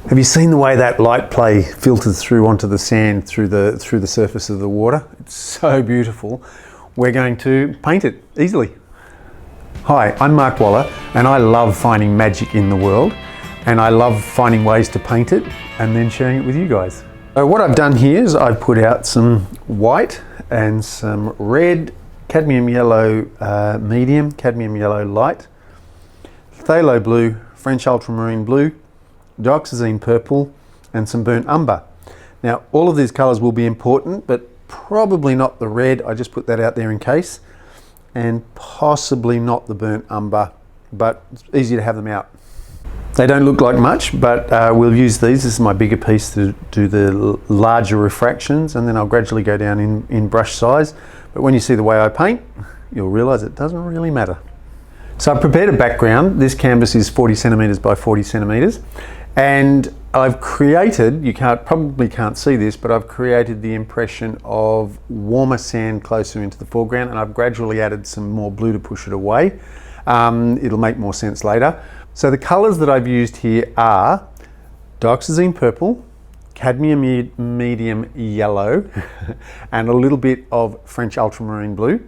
Have you seen the way that light play filters through onto the sand through the surface of the water? It's so beautiful. We're going to paint it easily. Hi, I'm Mark Waller and I love finding magic in the world, and I love finding ways to paint it and then sharing it with you guys. So what I've done here is I've put out some white and some red, cadmium yellow medium, cadmium yellow light, phthalo blue, French ultramarine blue, Dioxazine purple, and some burnt umber. Now all of these colours will be important, but probably not the red. I just put that out there in case, and possibly not the burnt umber, but it's easy to have them out. They don't look like much, but we'll use these. This is my bigger piece to do the larger refractions, and then I'll gradually go down in brush size. But when you see the way I paint, you'll realise it doesn't really matter. So I've prepared a background. This canvas is 40 centimetres by 40 centimetres, and I've created, you probably can't see this, but I've created the impression of warmer sand closer into the foreground, and I've gradually added some more blue to push it away. It'll make more sense later. So the colours that I've used here are Dioxazine Purple, Cadmium Medium Yellow, and a little bit of French Ultramarine Blue.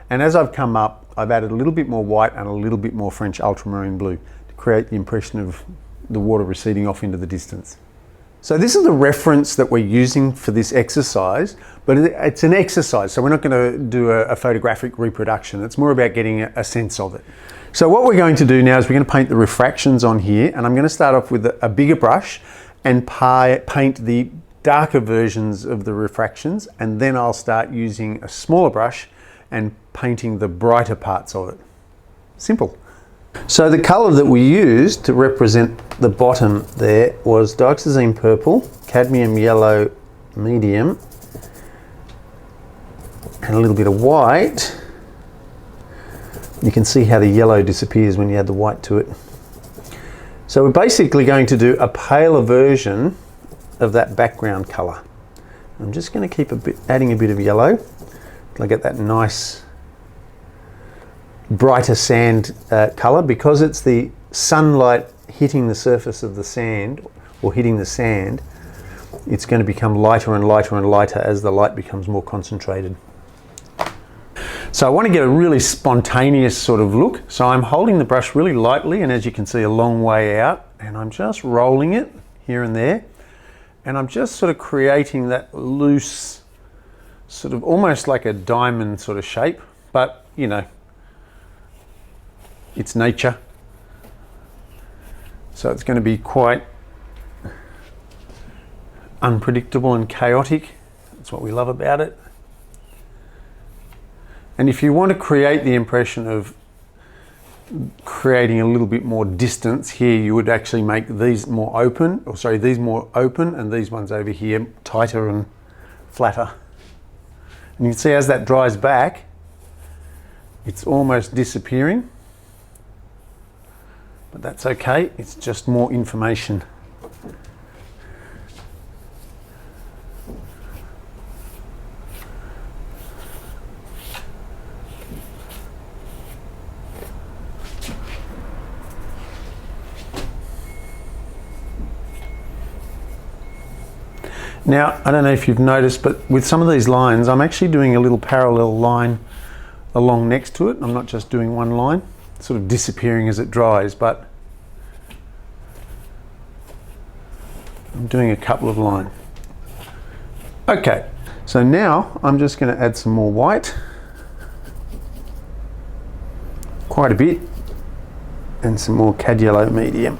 And as I've come up, I've added a little bit more white and a little bit more French Ultramarine Blue to create the impression of the water receding off into the distance. So this is the reference that we're using for this exercise, but it's an exercise, so we're not going to do a photographic reproduction. It's more about getting a sense of it. So what we're going to do now is we're going to paint the refractions on here, and I'm going to start off with a bigger brush and paint the darker versions of the refractions, and then I'll start using a smaller brush and painting the brighter parts of it. Simple. So the colour that we used to represent the bottom there was Dioxazine Purple, Cadmium Yellow Medium, and a little bit of white. You can see how the yellow disappears when you add the white to it. So we're basically going to do a paler version of that background colour. I'm just going to keep adding a bit of yellow till I get that nice brighter sand colour. Because it's the sunlight hitting the surface of the sand, or hitting the sand, it's going to become lighter and lighter and lighter as the light becomes more concentrated. So I want to get a really spontaneous sort of look, so I'm holding the brush really lightly, and as you can see, a long way out, and I'm just rolling it here and there, and I'm just sort of creating that loose, sort of almost like a diamond sort of shape, but you know, it's nature, so it's going to be quite unpredictable and chaotic. That's what we love about it. And if you want to create the impression of creating a little bit more distance here, you would actually make these more open, or sorry, these more open, and these ones over here tighter and flatter. And you can see as that dries back, it's almost disappearing. But that's okay, it's just more information. Now, I don't know if you've noticed, but with some of these lines, I'm actually doing a little parallel line along next to it. I'm not just doing one line, it's sort of disappearing as it dries, but I'm doing a couple of lines. Okay, so now I'm just going to add some more white, quite a bit, and some more cad yellow medium,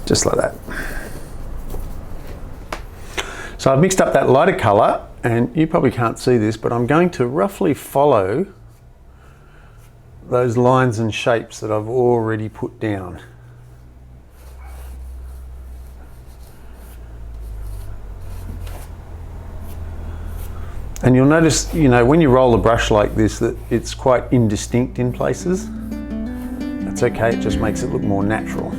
just like that. So I've mixed up that lighter colour, and you probably can't see this, but I'm going to roughly follow those lines and shapes that I've already put down. And you'll notice, you know, when you roll the brush like this, that it's quite indistinct in places. That's okay, it just makes it look more natural.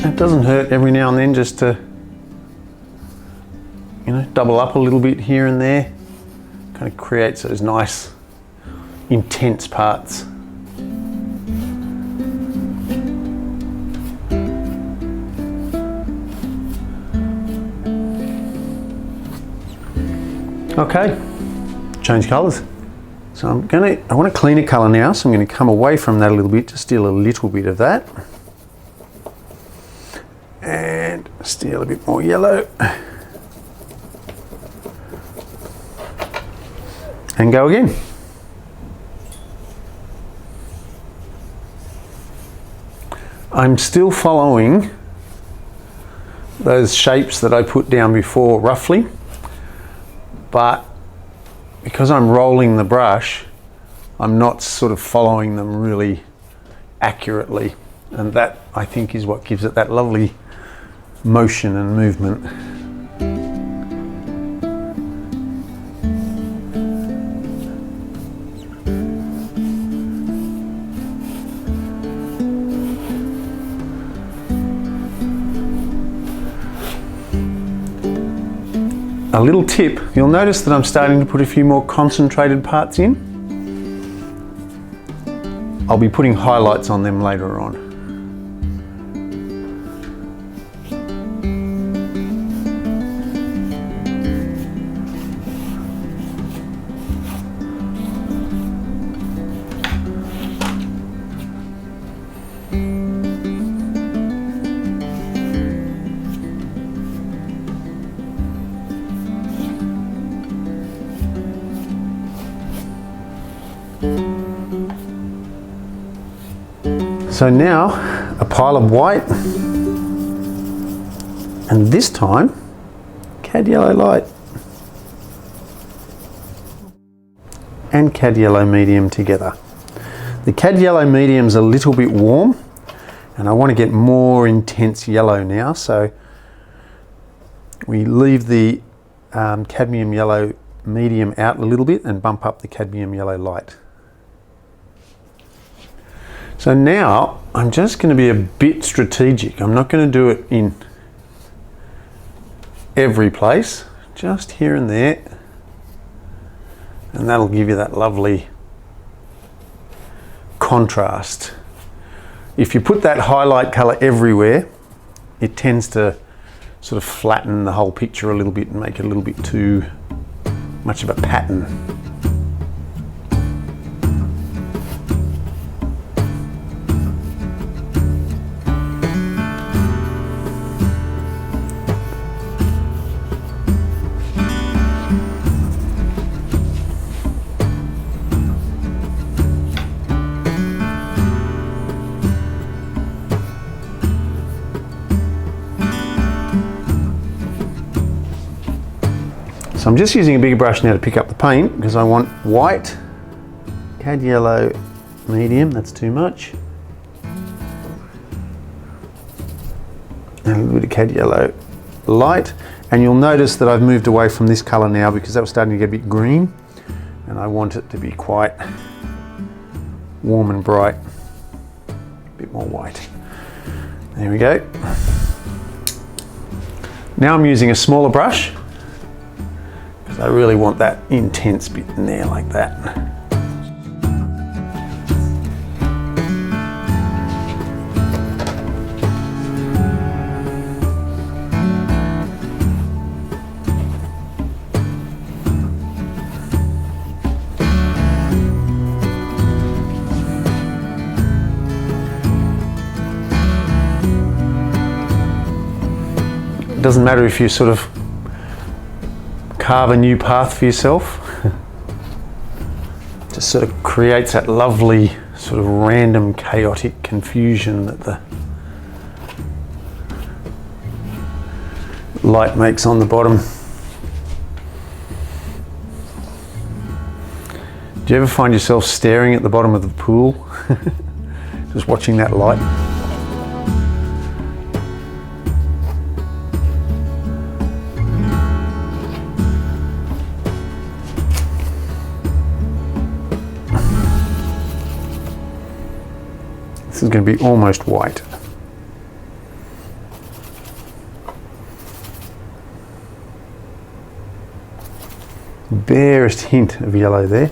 It doesn't hurt every now and then just to, you know, double up a little bit here and there. Kind of creates those nice, intense parts. Okay, change colours. So I want a cleaner colour now, so I'm going to come away from that a little bit to steal a little bit of that. And steal a bit more yellow. And go again. I'm still following those shapes that I put down before roughly, but because I'm rolling the brush, I'm not sort of following them really accurately, and that I think is what gives it that lovely motion and movement. A little tip, you'll notice that I'm starting to put a few more concentrated parts in. I'll be putting highlights on them later on. So now a pile of white, and this time cad yellow light and cad yellow medium together. The cad yellow medium's a little bit warm and I want to get more intense yellow now, so we leave the cadmium yellow medium out a little bit and bump up the cadmium yellow light. So now I'm just going to be a bit strategic. I'm not going to do it in every place, just here and there, and that'll give you that lovely contrast. If you put that highlight colour everywhere, it tends to sort of flatten the whole picture a little bit and make it a little bit too much of a pattern. So I'm just using a bigger brush now to pick up the paint because I want white, cad yellow medium, that's too much, and a little bit of cad yellow light. And you'll notice that I've moved away from this colour now because that was starting to get a bit green and I want it to be quite warm and bright, a bit more white. There we go. Now I'm using a smaller brush. I really want that intense bit in there like that. It doesn't matter if you sort of carve a new path for yourself. Just sort of creates that lovely sort of random chaotic confusion that the light makes on the bottom. Do you ever find yourself staring at the bottom of the pool? Just watching that light? This is going to be almost white. barest hint of yellow there.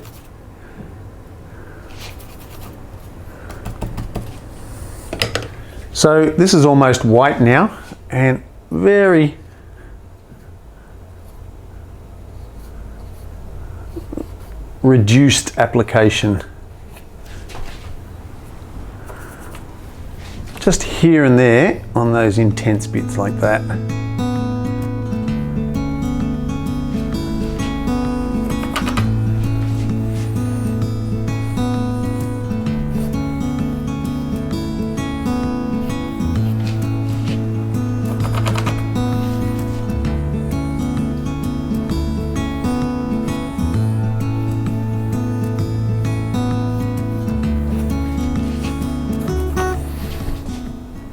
So this is almost white now, and very reduced application. Just here and there on those intense bits like that.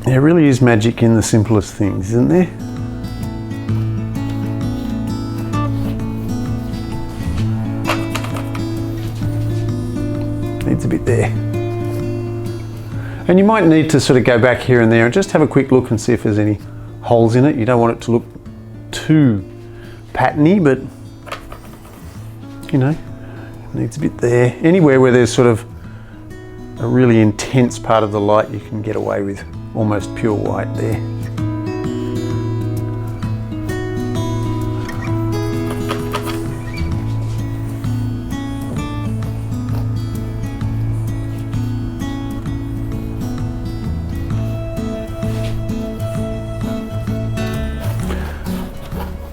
There really is magic in the simplest things, isn't there? Needs a bit there. And you might need to sort of go back here and there and just have a quick look and see if there's any holes in it. You don't want it to look too patterny, but you know, needs a bit there. Anywhere where there's sort of a really intense part of the light, you can get away with almost pure white there.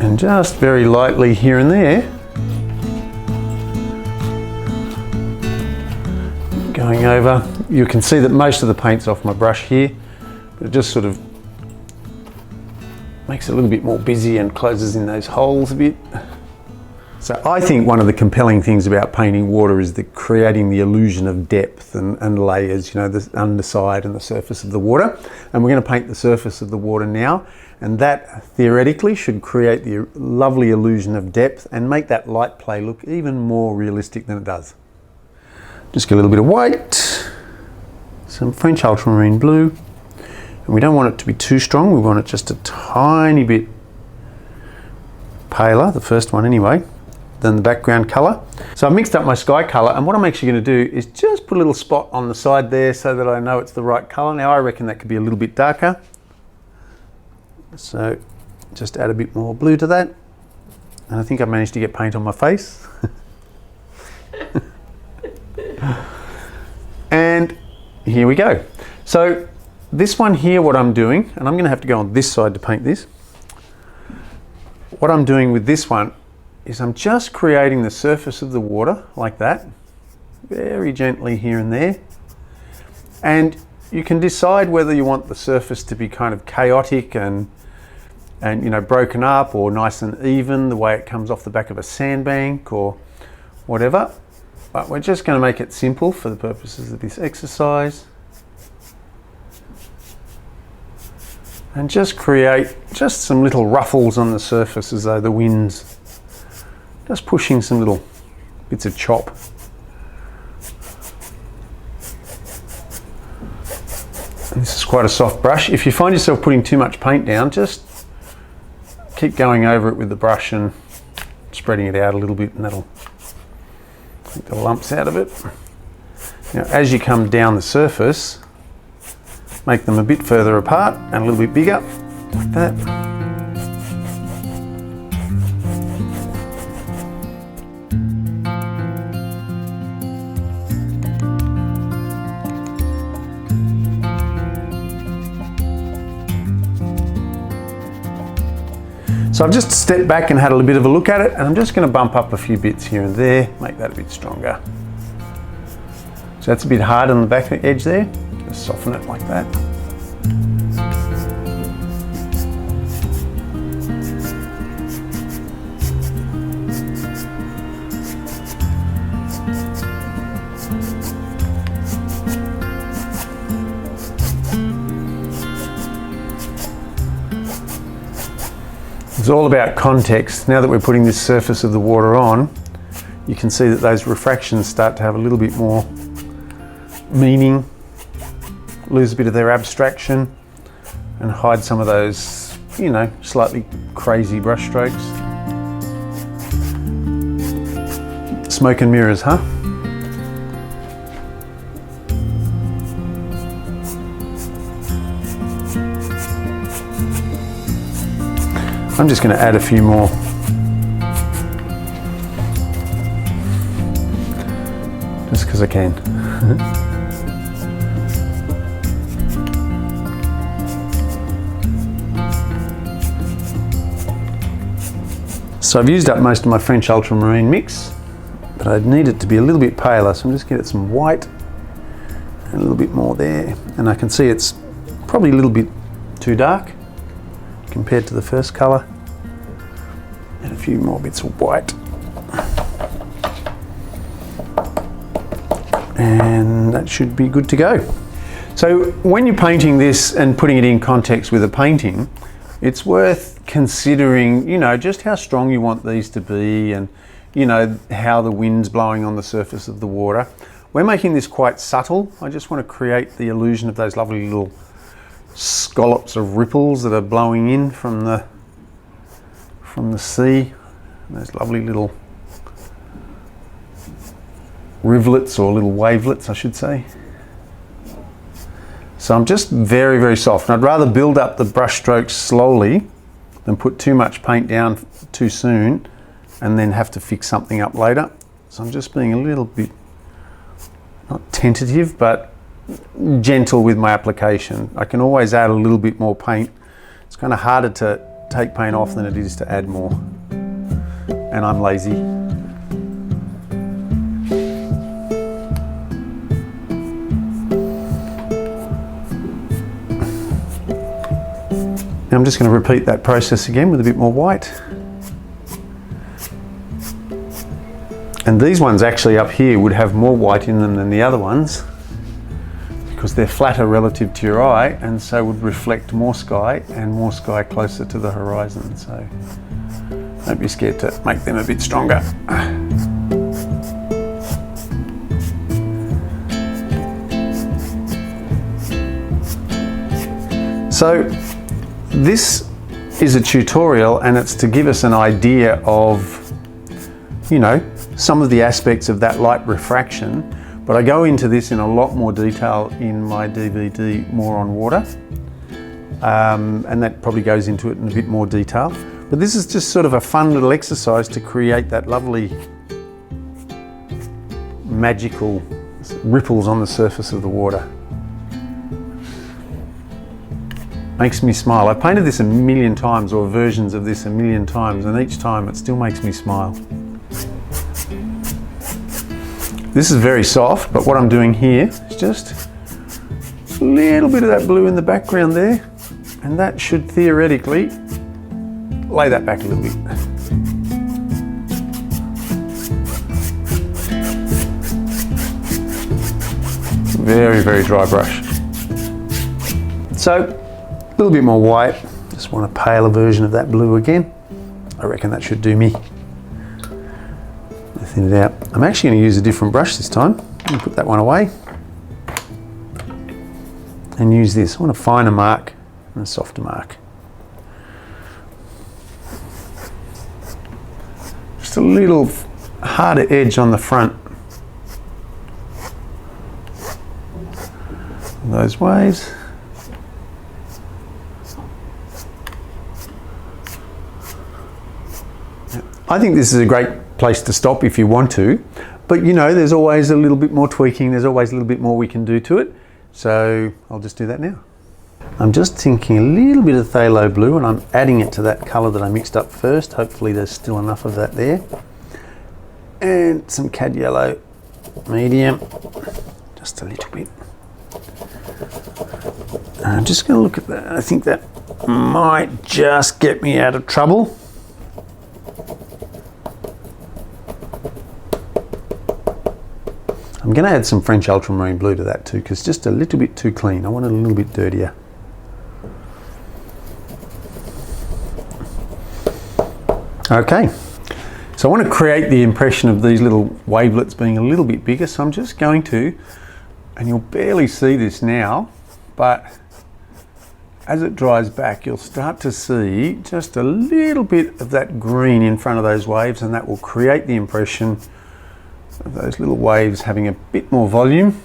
And just very lightly here and there, going over. You can see that most of the paint's off my brush here, but it just sort of makes it a little bit more busy and closes in those holes a bit. So I think one of the compelling things about painting water is creating the illusion of depth and layers, you know, the underside and the surface of the water. And we're going to paint the surface of the water now, and that theoretically should create the lovely illusion of depth and make that light play look even more realistic than it does. Just get a little bit of white, some French Ultramarine blue, and we don't want it to be too strong, we want it just a tiny bit paler, the first one anyway, than the background colour. So I've mixed up my sky colour, and what I'm actually going to do is just put a little spot on the side there so that I know it's the right colour. Now I reckon that could be a little bit darker, so just add a bit more blue to that, and I think I've managed to get paint on my face. And here we go. So this one here, what I'm doing, and I'm going to have to go on this side to paint this. What I'm doing with this one is I'm just creating the surface of the water like that, very gently here and there. And you can decide whether you want the surface to be kind of chaotic and you know, broken up, or nice and even the way it comes off the back of a sandbank or whatever. But we're just going to make it simple for the purposes of this exercise. And just create just some little ruffles on the surface as though the wind's just pushing some little bits of chop. And this is quite a soft brush. If you find yourself putting too much paint down, just keep going over it with the brush and spreading it out a little bit, and that'll take the lumps out of it. Now as you come down the surface, make them a bit further apart and a little bit bigger, like that. So I've just stepped back and had a little bit of a look at it, and I'm just going to bump up a few bits here and there, make that a bit stronger. So that's a bit hard on the back edge there, just soften it like that. It's all about context. Now that we're putting this surface of the water on, you can see that those refractions start to have a little bit more meaning, lose a bit of their abstraction, and hide some of those, you know, slightly crazy brush strokes. Smoke and mirrors, huh? I'm just going to add a few more. Just because I can. So I've used up most of my French Ultramarine mix, but I need it to be a little bit paler, so I'm just going to get some white and a little bit more there. And I can see it's probably a little bit too dark compared to the first colour. And a few more bits of white. And that should be good to go. So when you're painting this and putting it in context with a painting, it's worth considering, you know, just how strong you want these to be, and you know, how the wind's blowing on the surface of the water. We're making this quite subtle. I just want to create the illusion of those lovely little scallops of ripples that are blowing in from the sea. Those lovely little rivulets, or little wavelets I should say. So I'm just very, very soft. And I'd rather build up the brush strokes slowly than put too much paint down too soon and then have to fix something up later. So I'm just being a little bit, not tentative, but gentle with my application. I can always add a little bit more paint. It's kind of harder to take paint off than it is to add more. And I'm lazy. I'm just going to repeat that process again with a bit more white. And these ones actually up here would have more white in them than the other ones, because they're flatter relative to your eye, and so would reflect more sky and more sky closer to the horizon. So don't be scared to make them a bit stronger. So this is a tutorial, and it's to give us an idea of, you know, some of the aspects of that light refraction, but I go into this in a lot more detail in my DVD, More on Water, and that probably goes into it in a bit more detail. But this is just sort of a fun little exercise to create that lovely magical ripples on the surface of the water. Makes me smile. I've painted this a million times, or versions of this a million times, and each time it still makes me smile. This is very soft, but what I'm doing here is just a little bit of that blue in the background there, and that should theoretically lay that back a little bit. Very, very dry brush. So, a little bit more white. Just want a paler version of that blue again. I reckon that should do me. Thin it out. I'm actually going to use a different brush this time. I'm going to put that one away and use this. I want a finer mark and a softer mark. Just a little harder edge on the front. Those waves. I think this is a great place to stop if you want to, but you know, there's always a little bit more tweaking, there's always a little bit more we can do to it, so I'll just do that now. I'm just thinking a little bit of Pthalo Blue, and I'm adding it to that colour that I mixed up first. Hopefully there's still enough of that there. And some Cad Yellow medium, just a little bit. I'm just going to look at that. I think that might just get me out of trouble. I'm going to add some French Ultramarine Blue to that too, because it's just a little bit too clean. I want it a little bit dirtier. Okay, so I want to create the impression of these little wavelets being a little bit bigger, so I'm just going to, and you'll barely see this now, but as it dries back, you'll start to see just a little bit of that green in front of those waves, and that will create the impression those little waves having a bit more volume.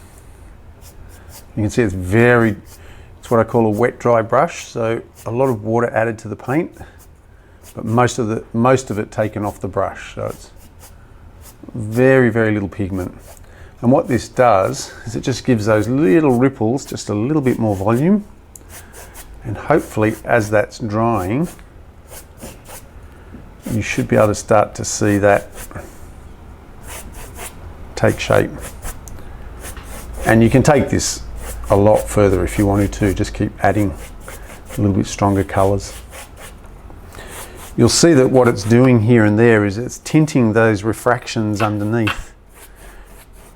You can see it's what I call a wet dry brush, so a lot of water added to the paint, but most of it taken off the brush, so it's very, very little pigment. And what this does is it just gives those little ripples just a little bit more volume, and hopefully as that's drying you should be able to start to see that take shape. And you can take this a lot further if you wanted to, just keep adding a little bit stronger colours. You'll see that what it's doing here and there is it's tinting those refractions underneath,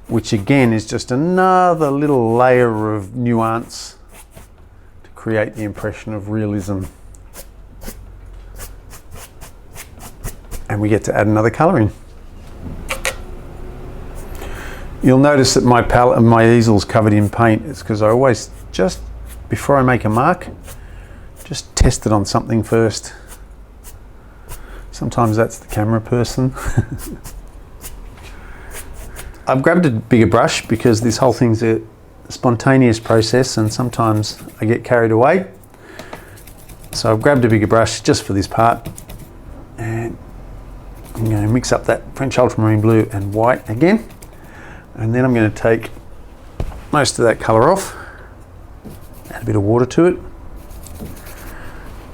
which again is just another little layer of nuance to create the impression of realism. And we get to add another colour in. You'll notice that my easel's covered in paint. It's because I always, just before I make a mark, just test it on something first. Sometimes that's the camera person. I've grabbed a bigger brush because this whole thing's a spontaneous process and sometimes I get carried away. So I've grabbed a bigger brush just for this part, and I'm going to mix up that French Ultramarine blue and white again. And then I'm going to take most of that colour off, add a bit of water to it,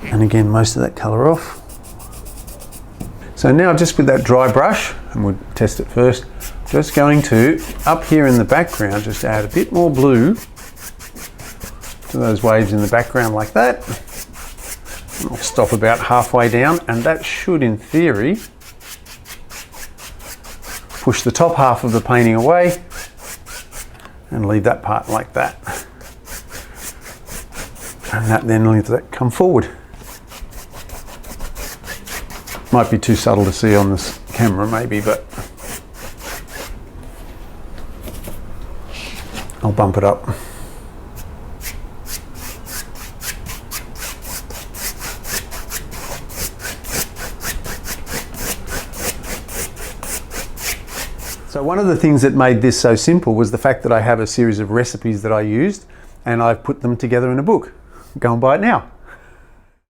and again most of that colour off. So now just with that dry brush, and we'll test it first, just going to, up here in the background, just add a bit more blue to those waves in the background like that. I'll stop about halfway down, and that should, in theory, push the top half of the painting away and leave that part like that. And that then leaves that come forward. Might be too subtle to see on this camera maybe, but I'll bump it up. So one of the things that made this so simple was the fact that I have a series of recipes that I used, and I've put them together in a book. Go and buy it now.